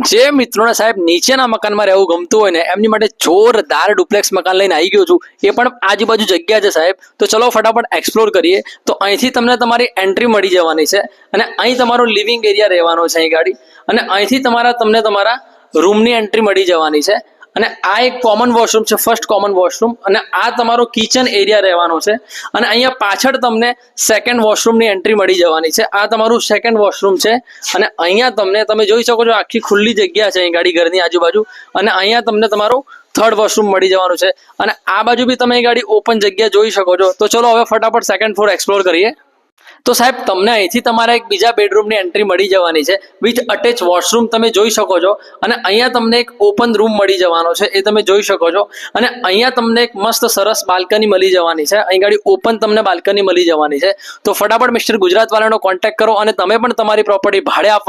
જે મિત્રોને સાહેબ નીચેના મકાનમાં રહેવું ગમતું હોય ને એમની માટે જોરદાર ડુપ્લેક્સ મકાન લઈને આવી ગયો છું. એ પણ આજુબાજુ જગ્યા છે સાહેબ. તો ચલો ફટાફટ એક્સપ્લોર કરીએ. તો અહીંથી તમને તમારી એન્ટ્રી મળી જવાની છે અને અહીં તમારો લિવિંગ એરિયા રહેવાનો છે અહીં ગાડી. અને અહીંથી તમને તમારા રૂમની એન્ટ્રી મળી જવાની છે. અને આ એક કોમન વોશરૂમ છે, ફર્સ્ટ કોમન વોશરૂમ. અને આ તમારો કિચન એરિયા રહેવાનો છે. અને અહીંયા પાછળ તમને સેકન્ડ વોશરૂમની એન્ટ્રી મળી જવાની છે. આ તમારું સેકન્ડ વોશરૂમ છે. અને અહીંયા તમે જોઈ શકો છો આખી ખુલ્લી જગ્યા છે અહીં ગાડી ઘરની આજુબાજુ. અને અહીંયા તમને તમારું થર્ડ વોશરૂમ મળી જવાનું છે. અને આ બાજુ બી તમે ગાડી ઓપન જગ્યા જોઈ શકો છો. તો ચલો હવે ફટાફટ સેકન્ડ ફ્લોર એક્સપ્લોર કરીએ. તો સાહેબ તમને અહીંથી તમારા એક બીજા બેડરૂમની એન્ટ્રી મળી જવાની છે વિથ અટેચ વોશરૂમ તમે જોઈ શકો છો. અને અહીંયા તમને એક ઓપન રૂમ મળી જવાનો છે, એ તમે જોઈ શકો છો. અને અહીંયા તમને એક મસ્ત સરસ બાલ્કની મળી જવાની છે. અહીં ગાડી ઓપન તમને બાલ્કની મળી જવાની છે. તો ફટાફટ મિસ્ટર ગુજરાત વાળાનો કોન્ટેક્ટ કરો અને તમે પણ તમારી પ્રોપર્ટી ભાડે આપવા